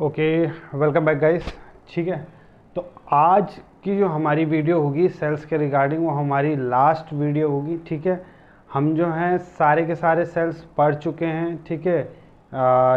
Okay, welcome back guys. ठीक है, तो आज की जो हमारी वीडियो होगी सेल्स के रिगार्डिंग, वो हमारी लास्ट वीडियो होगी। ठीक है, हम जो हैं सारे के सारे सेल्स पढ़ चुके हैं। ठीक है,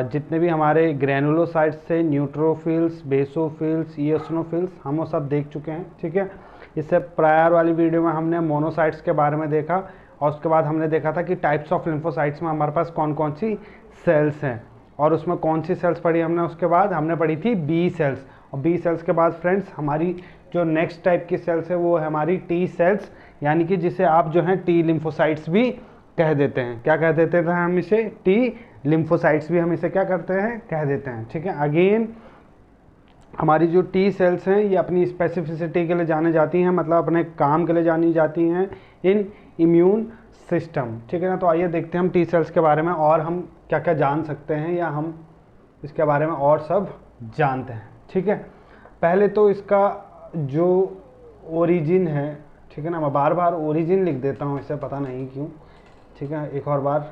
जितने भी हमारे ग्रैनुलोसाइट्स थे, न्यूट्रोफिल्स, बेसोफिल्स, ईओसिनोफिल्स, हम वो सब देख चुके हैं। ठीक है, इससे प्रायर वाली वीडियो में हमने मोनोसाइट्स के बारे में देखा और उसके बाद हमने देखा था कि टाइप्स ऑफ लिम्फोसाइट्स में हमारे पास कौन कौन सी सेल्स हैं और उसमें कौन सी सेल्स पढ़ी हमने। उसके बाद हमने पढ़ी थी बी सेल्स, और बी सेल्स के बाद फ्रेंड्स हमारी जो नेक्स्ट टाइप की सेल्स है वो है हमारी टी सेल्स, यानी कि जिसे आप जो है टी लिम्फोसाइट्स भी कह देते हैं। क्या कह देते थे हम इसे? टी लिम्फोसाइट्स भी हम इसे क्या करते हैं? कह देते हैं। ठीक है, अगेन हमारी जो टी सेल्स हैं ये अपनी स्पेसिफिसिटी के लिए जाने जाती हैं, मतलब अपने काम के लिए जानी जाती हैं इन इम्यून सिस्टम। ठीक है ना, तो आइए देखते हैं हम टी सेल्स के बारे में और हम क्या क्या जान सकते हैं या हम इसके बारे में और सब जानते हैं। ठीक है, पहले तो इसका जो ओरिजिन है, ठीक है ना, मैं बार बार ओरिजिन लिख देता हूँ, इसे पता नहीं क्यों। ठीक है, एक और बार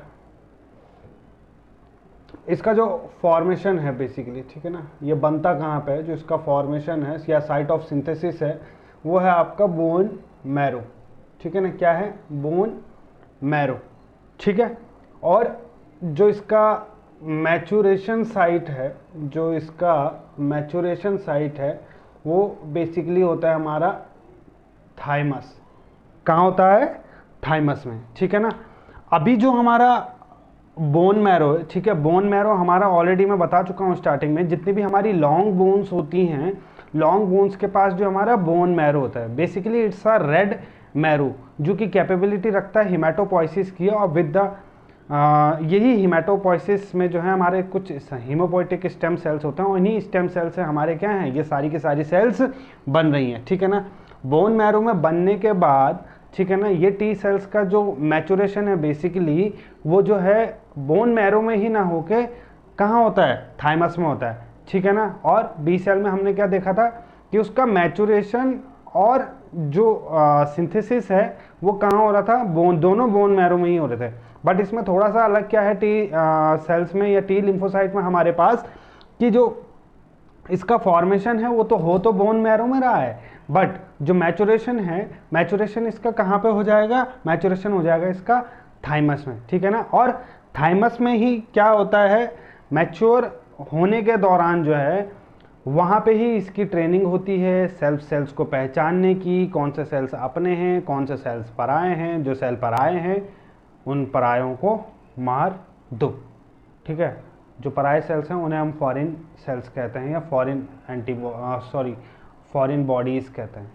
इसका जो फॉर्मेशन है बेसिकली, ठीक है ना, ये बनता कहाँ पे है, जो इसका फॉर्मेशन है या साइट ऑफ सिंथेसिस है वो है आपका बोन मैरो। ठीक है ना, क्या है? Bone marrow. ठीक है, और जो इसका मैचुरेशन साइट है, जो इसका मैचुरेशन साइट है वो बेसिकली होता है हमारा थाइमस। कहाँ होता है? थाइमस में। ठीक है ना, अभी जो हमारा बोन मैरो है, ठीक है, बोन मैरो हमारा ऑलरेडी मैं बता चुका हूँ स्टार्टिंग में, जितनी भी हमारी लॉन्ग बोन्स होती हैं, लॉन्ग बोन्स के पास जो हमारा बोन मैरो होता है basically it's a red marrow, जो कि कैपेबिलिटी रखता है हिमेटोपोइसिस की। और विद द यही हिमेटोपोइसिस में जो है हमारे कुछ हीमोपोइटिक स्टेम सेल्स होते हैं, और इन्हीं स्टेम सेल से हमारे क्या हैं, ये सारी की सारी सेल्स बन रही हैं। ठीक है ना, बोन मैरो में बनने के बाद, ठीक है ना, ये टी सेल्स का जो मैचुरेशन है बेसिकली वो जो है बोन मैरो में ही ना होके कहाँ होता है? थाइमस में होता है। ठीक है ना, और बी सेल में हमने क्या देखा था कि उसका मैचुरेशन और जो सिंथेसिस है वो कहाँ हो रहा था? दोनों बोन मैरो में ही हो रहे थे। बट इसमें थोड़ा सा अलग क्या है टी सेल्स में या टी लिम्फोसाइट में हमारे पास, कि जो इसका फॉर्मेशन है वो तो बोन मैरो में रहा है, बट जो मैचुरेशन है, मैचुरेशन इसका कहाँ पे हो जाएगा? मैचुरेशन हो जाएगा इसका थाइमस में। ठीक है ना, और थाइमस में ही क्या होता है, मैच्योर होने के दौरान जो है वहाँ पे ही इसकी ट्रेनिंग होती है सेल्स को पहचानने की, कौन से सेल्स अपने हैं, कौन से सेल्स पराए हैं। जो सेल पराए हैं उन परायों को मार दो। ठीक है, जो पराए सेल्स हैं उन्हें हम फॉरेन सेल्स कहते हैं या फॉरेन बॉडीज़ कहते हैं।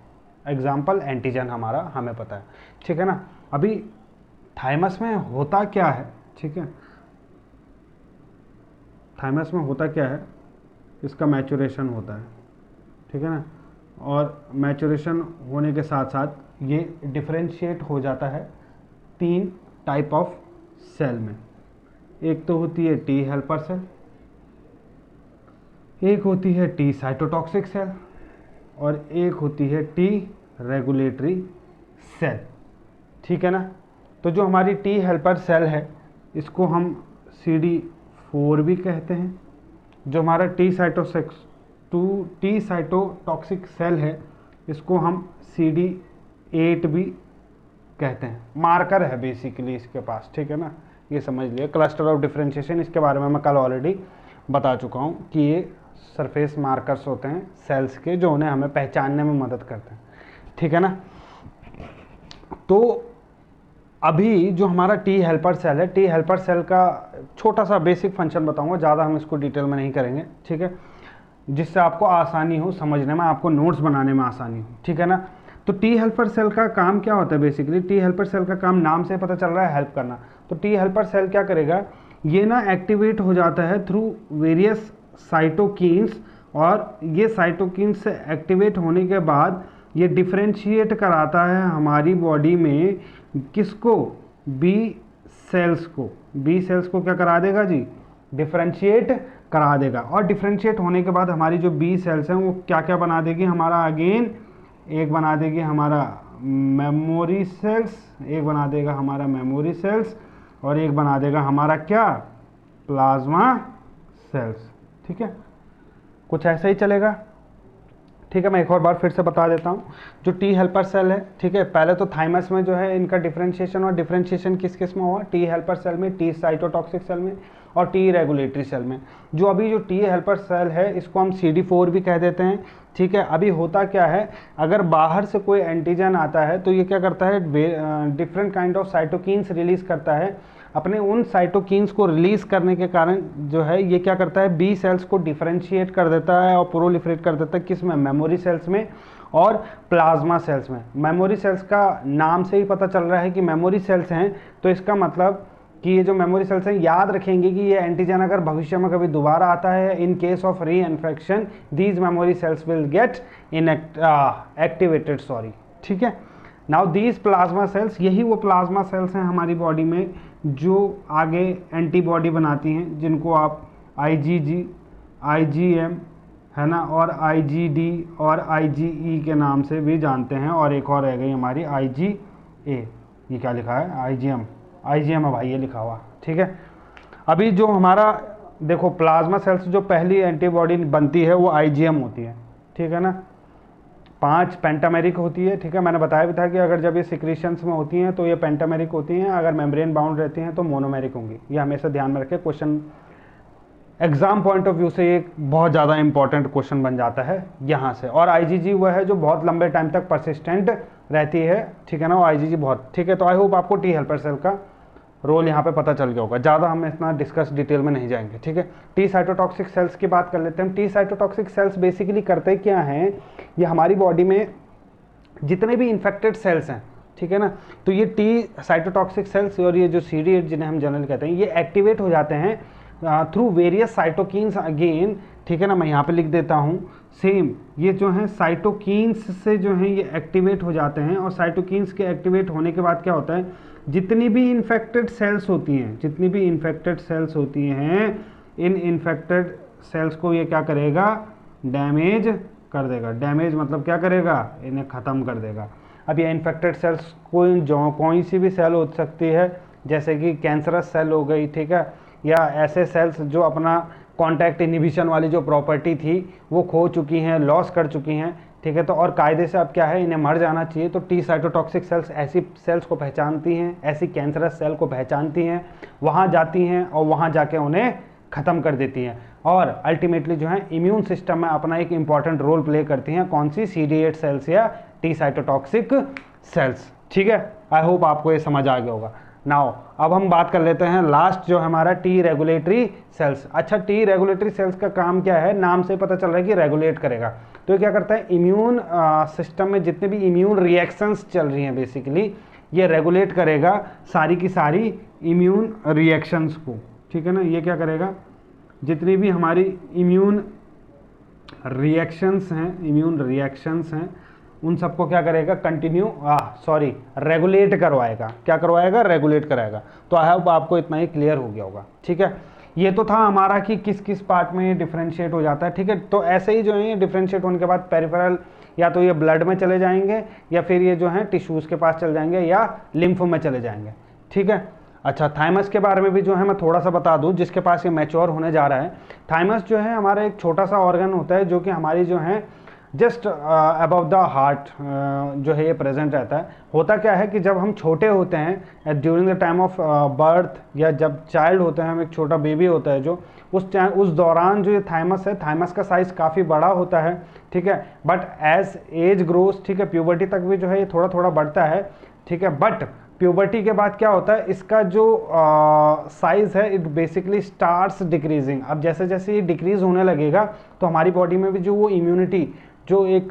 एग्जाम्पल एंटीजन हमारा, हमें पता है। ठीक है ना, अभी थाइमस में होता क्या है? ठीक है, थाइमस में होता क्या है, इसका मैचुरेशन होता है। ठीक है ना, और मैचुरेशन होने के साथ साथ ये डिफरेंशिएट हो जाता है 3 टाइप ऑफ सेल में। एक तो होती है टी हेल्पर सेल, एक होती है टी साइटोटॉक्सिक सेल, और एक होती है टी रेगुलेटरी सेल। ठीक है ना, तो जो हमारी टी हेल्पर सेल है इसको हम CD4 भी कहते हैं। जो हमारा टी साइटोटॉक्सिक सेल है इसको हम CD8 भी कहते हैं। मार्कर है बेसिकली इसके पास। ठीक है ना, ये समझ लिया। क्लस्टर ऑफ डिफरेंशिएशन, इसके बारे में मैं कल ऑलरेडी बता चुका हूँ कि ये सरफेस मार्कर्स होते हैं सेल्स के, जो उन्हें हमें पहचानने में मदद करते हैं। ठीक है ना, तो अभी जो हमारा टी हेल्पर सेल है, टी हेल्पर सेल का छोटा सा बेसिक फंक्शन बताऊंगा, ज़्यादा हम इसको डिटेल में नहीं करेंगे। ठीक है, जिससे आपको आसानी हो समझने में, आपको नोट्स बनाने में आसानी हो। ठीक है ना, तो टी हेल्पर सेल का काम क्या होता है? बेसिकली टी हेल्पर सेल का काम नाम से पता चल रहा है, हेल्प करना। तो टी हेल्पर सेल क्या करेगा, ये ना एक्टिवेट हो जाता है थ्रू वेरियस साइटोकिन्स, और ये साइटोकिन्स से एक्टिवेट होने के बाद ये डिफरेंशिएट कराता है हमारी बॉडी में किसको? बी सेल्स को। बी सेल्स को क्या करा देगा जी? डिफरेंशिएट करा देगा। और डिफरेंशिएट होने के बाद हमारी जो बी सेल्स हैं वो क्या क्या बना देगी हमारा? अगेन एक बना देगी हमारा मेमोरी सेल्स, एक बना देगा हमारा मेमोरी सेल्स, और एक बना देगा हमारा क्या? Plasma cells. ठीक है, कुछ ऐसा ही चलेगा। ठीक है, मैं एक और बार फिर से बता देता हूँ। जो टी हेल्पर सेल है, ठीक है, पहले तो थाइमस में जो है इनका डिफरेंशिएशन, और डिफरेंशिएशन किस किस में हुआ, टी हेल्पर सेल में, टी साइटोटॉक्सिक सेल में और टी रेगुलेटरी सेल में। जो अभी जो टी हेल्पर सेल है इसको हम CD4 भी कह देते हैं। ठीक है, अभी होता क्या है, अगर बाहर से कोई एंटीजन आता है तो ये क्या करता है, different kind of cytokines release करता है। अपने उन साइटोकिन्स को रिलीज करने के कारण जो है ये क्या करता है, बी सेल्स को डिफरेंशिएट कर देता है और प्रोलिफरेट कर देता है, किस में, मेमोरी सेल्स में और प्लाज्मा सेल्स में। मेमोरी सेल्स का नाम से ही पता चल रहा है कि मेमोरी सेल्स हैं, तो इसका मतलब कि ये जो मेमोरी सेल्स हैं याद रखेंगे कि ये एंटीजन अगर भविष्य में कभी दोबारा आता है, इन केस ऑफ री infection these memory cells will get activated, sorry. ठीक है, नाउ दीज प्लाज्मा सेल्स, यही वो प्लाज्मा सेल्स हैं हमारी बॉडी में जो आगे एंटीबॉडी बनाती हैं, जिनको आप IgG, IgM है ना, और IgD और IgE के नाम से भी जानते हैं। और एक और रह गई हमारी IgA, ये क्या लिखा है, IgM है भाई, ये लिखा हुआ। ठीक है, अभी जो हमारा देखो प्लाज्मा सेल्स जो पहली एंटीबॉडी बनती है वो IgM होती है। ठीक है ना, 5 पेंटामेरिक होती है। ठीक है, मैंने बताया भी था कि अगर जब ये सिक्रीशंस में होती हैं तो ये पेंटामेरिक होती हैं, अगर मेम्ब्रेन बाउंड रहती हैं तो मोनोमेरिक होंगी। ये हमेशा ध्यान में रखें, question exam point of view से ये बहुत ज़्यादा इंपॉर्टेंट क्वेश्चन बन जाता है यहाँ से। और IgG वह है जो बहुत लंबे टाइम तक परसिस्टेंट रहती है। ठीक है ना, वो IgG बहुत, ठीक है। तो आई होप आपको टी हेल्पर सेल का रोल यहाँ पे पता चल गया होगा, ज़्यादा हम इतना डिस्कस डिटेल में नहीं जाएंगे। ठीक है, टी साइटोटॉक्सिक सेल्स की बात कर लेते हैं। टी साइटोटॉक्सिक सेल्स बेसिकली करते क्या हैं, ये हमारी बॉडी में जितने भी इन्फेक्टेड सेल्स हैं, ठीक है ना, तो ये टी साइटोटॉक्सिक सेल्स और ये जो CD8 जिन्हें हम जनरल कहते हैं, ये एक्टिवेट हो जाते हैं थ्रू वेरियस साइटोकिन्स अगेन। ठीक है ना, मैं यहाँ पे लिख देता हूँ सेम, ये जो है साइटोकिन्स से जो है ये एक्टिवेट हो जाते हैं। और साइटोकिन्स के एक्टिवेट होने के बाद क्या होता है, जितनी भी इन्फेक्टेड सेल्स होती हैं, जितनी भी इन्फेक्टेड सेल्स होती हैं, इन इन्फेक्टेड सेल्स को ये क्या करेगा, डैमेज कर देगा। डैमेज मतलब क्या करेगा, इन्हें ख़त्म कर देगा। अब ये इन्फेक्टेड सेल्स कोई सी भी सेल हो सकती है, जैसे कि कैंसरस सेल हो गई, ठीक है, या ऐसे सेल्स जो अपना कॉन्टैक्ट इनहिबिशन वाली जो प्रॉपर्टी थी वो खो चुकी हैं, लॉस कर चुकी हैं। ठीक है, तो और कायदे से अब क्या है, इन्हें मर जाना चाहिए। तो टी साइटोटॉक्सिक सेल्स ऐसी सेल्स को पहचानती हैं, ऐसी कैंसरस सेल को पहचानती हैं, वहाँ जाती हैं और वहाँ जाके उन्हें ख़त्म कर देती हैं, और अल्टीमेटली जो है इम्यून सिस्टम में अपना एक इंपॉर्टेंट रोल प्ले करती हैं। कौन सी, CD8 सेल्स या टी साइटोटॉक्सिक सेल्स। ठीक है, आई होप आपको ये समझ आ गया होगा। नाउ अब हम बात कर लेते हैं लास्ट जो हमारा टी रेगुलेटरी सेल्स। अच्छा, टी रेगुलेटरी सेल्स का काम क्या है, नाम से पता चल रहा है कि रेगुलेट करेगा। तो ये क्या करता है, इम्यून सिस्टम में जितने भी इम्यून रिएक्शंस चल रही हैं बेसिकली ये रेगुलेट करेगा सारी की सारी इम्यून रिएक्शंस को। ठीक है ना, ये क्या करेगा, जितनी भी हमारी इम्यून रिएक्शंस हैं उन सबको क्या करेगा, रेगुलेट करवाएगा। क्या करवाएगा, रेगुलेट कराएगा। तो आई होप आपको इतना ही क्लियर हो गया होगा। ठीक है, ये तो था हमारा कि किस किस पार्ट में ये डिफरेंशिएट हो जाता है। ठीक है, तो ऐसे ही जो है ये डिफरेंशिएट होने के बाद पेरिफेरल, या तो ये ब्लड में चले जाएंगे या फिर ये जो है टिश्यूज़ के पास चले जाएंगे या लिम्फ में चले जाएंगे। ठीक है, अच्छा, थाइमस के बारे में भी जो है मैं थोड़ा सा बता दूं, जिसके पास ये मैच्योर होने जा रहा है। थाइमस जो है हमारा एक छोटा सा ऑर्गन होता है जो कि हमारी जो है जस्ट अबव द हार्ट जो है ये प्रेजेंट रहता है। होता क्या है कि जब हम छोटे होते हैं, during the time of birth, या जब चाइल्ड होते हैं, हम एक छोटा बेबी होता है जो उस दौरान जो ये थाइमस है, थाइमस का साइज़ काफ़ी बड़ा होता है। ठीक है, बट एज एज ग्रोस, ठीक है, प्यूबर्टी तक भी जो है ये थोड़ा थोड़ा बढ़ता है। ठीक है, बट प्यूबर्टी के बाद क्या होता है, इसका जो साइज़ है इट बेसिकली स्टार्ट्स डिक्रीजिंग। अब जैसे जैसे ये डिक्रीज होने लगेगा तो हमारी बॉडी में भी जो वो इम्यूनिटी, जो एक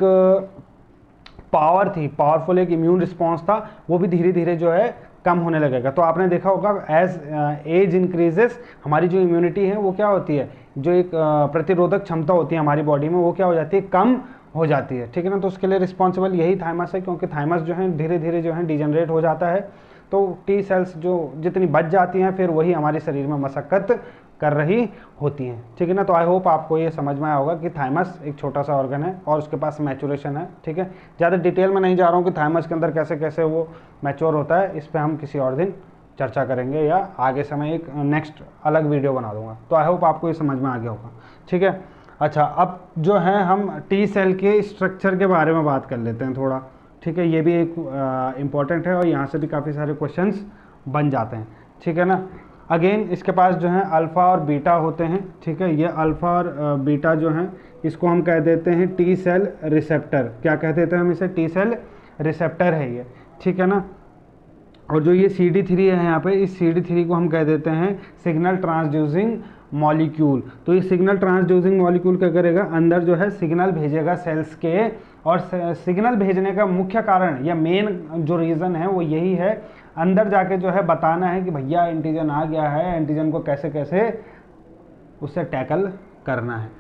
पावर थी, पावरफुल एक इम्यून रिस्पॉन्स था, वो भी धीरे धीरे जो है कम होने लगेगा। तो आपने देखा होगा एज एज इंक्रीजेस हमारी जो इम्यूनिटी है वो क्या होती है, जो एक प्रतिरोधक क्षमता होती है हमारी बॉडी में वो क्या हो जाती है, कम हो जाती है। ठीक है ना, तो उसके लिए रिस्पॉन्सिबल यही थाइमस है, क्योंकि थाइमस जो है धीरे धीरे जो है डिजनरेट हो जाता है। तो टी सेल्स जो जितनी बच जाती हैं फिर वही हमारे शरीर में मशक्कत कर रही होती हैं। ठीक है ना, तो आई होप आपको ये समझ में आया होगा कि थाइमस एक छोटा सा ऑर्गन है और उसके पास मैचुरेशन है। ठीक है, ज़्यादा डिटेल में नहीं जा रहा हूँ कि थाइमस के अंदर कैसे कैसे वो मैच्योर होता है, इस पर हम किसी और दिन चर्चा करेंगे या आगे से मैं एक नेक्स्ट अलग वीडियो बना दूंगा। तो आई होप आपको ये समझ में आ गया होगा। ठीक है, अच्छा, अब जो है हम टी सेल के स्ट्रक्चर के बारे में बात कर लेते हैं थोड़ा, ठीक है। ये भी एक इम्पॉर्टेंट है और यहाँ से भी काफ़ी सारे क्वेश्चंस बन जाते हैं, ठीक है ना। अगेन इसके पास जो है अल्फ़ा और बीटा होते हैं, ठीक है। ये अल्फ़ा और बीटा जो हैं इसको हम कह देते हैं टी सेल रिसेप्टर। क्या कह देते हैं हम इसे? टी सेल रिसेप्टर है ये, ठीक है ना। और जो ये CD3 है यहाँ पे, इस CD3 को हम कह देते हैं सिग्नल ट्रांसड्यूसिंग मॉलिक्यूल। तो ये सिग्नल ट्रांसड्यूसिंग मॉलिक्यूल क्या करेगा? अंदर जो है सिग्नल भेजेगा सेल्स के, और सिग्नल भेजने का मुख्य कारण या मेन जो रीज़न है वो यही है, अंदर जाके जो है बताना है कि भैया एंटीजन आ गया है, एंटीजन को कैसे कैसे उससे टैकल करना है।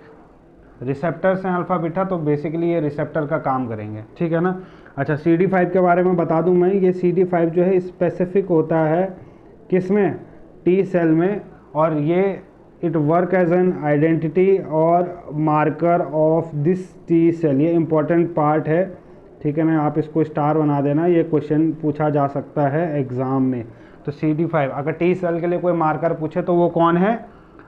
रिसेप्टर्स हैं अल्फ़ा बीटा, तो बेसिकली ये रिसेप्टर का काम करेंगे, ठीक है ना। अच्छा, CD5 के बारे में बता दूं मैं। ये CD5 जो है स्पेसिफिक होता है किसमें? टी सेल में, और ये it work as an identity और marker of this T cell. ये इंपॉर्टेंट पार्ट है, ठीक है ना। आप इसको स्टार बना देना, ये क्वेश्चन पूछा जा सकता है एग्ज़ाम में। तो CD5 अगर टी सेल के लिए कोई मार्कर पूछे तो वो कौन है?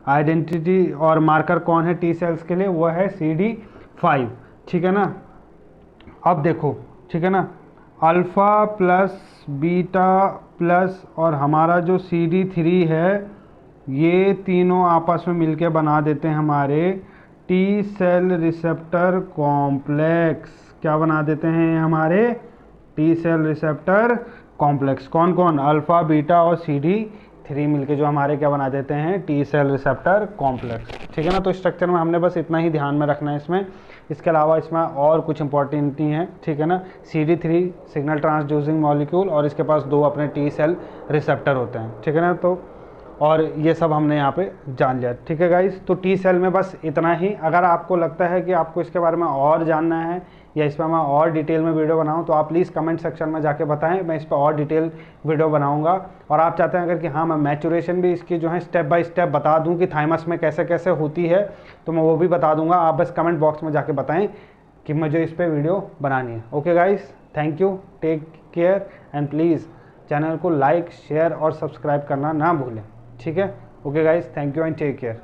आइडेंटिटी और मार्कर कौन है टी सेल्स के लिए? वो है CD5, ठीक है ना। अब देखो, ठीक है ना, अल्फ़ा प्लस बीटा प्लस और हमारा जो CD3 है, ये तीनों आपस में मिलके बना देते हैं हमारे टी सेल रिसेप्टर कॉम्प्लेक्स। क्या बना देते हैं हमारे? T cell receptor complex. कौन कौन? अल्फ़ा बीटा और CD3 मिलके जो हमारे क्या बना देते हैं? टी सेल रिसेप्टर कॉम्प्लेक्स, ठीक है ना। तो स्ट्रक्चर में हमने बस इतना ही ध्यान में रखना है इसमें, इसके अलावा इसमें और कुछ इंपॉर्टेंट नहीं है, ठीक है ना। CD3 सिग्नल ट्रांसड्यूसिंग मॉलिक्यूल, और इसके पास दो अपने टी सेल रिसेप्टर होते हैं, ठीक है ना। तो और ये सब हमने यहाँ पे जान लिया, ठीक है गाइस। तो टी सेल में बस इतना ही। अगर आपको लगता है कि आपको इसके बारे में और जानना है या इस पर मैं और डिटेल में वीडियो बनाऊं, तो आप प्लीज़ कमेंट सेक्शन में जाके बताएं, मैं इस पर और डिटेल वीडियो बनाऊंगा। और आप चाहते हैं अगर कि हाँ मैं मैचुरेशन भी इसकी जो है स्टेप बाय स्टेप बता दूं कि थाइमस में कैसे कैसे होती है, तो मैं वो भी बता दूंगा। आप बस कमेंट बॉक्स में जाके बताएं कि मुझे इस पर वीडियो बनानी है। Okay guys, thank you, take care and please channel को लाइक, शेयर और सब्सक्राइब करना ना भूलें, ठीक है। Okay guys, thank you and take care.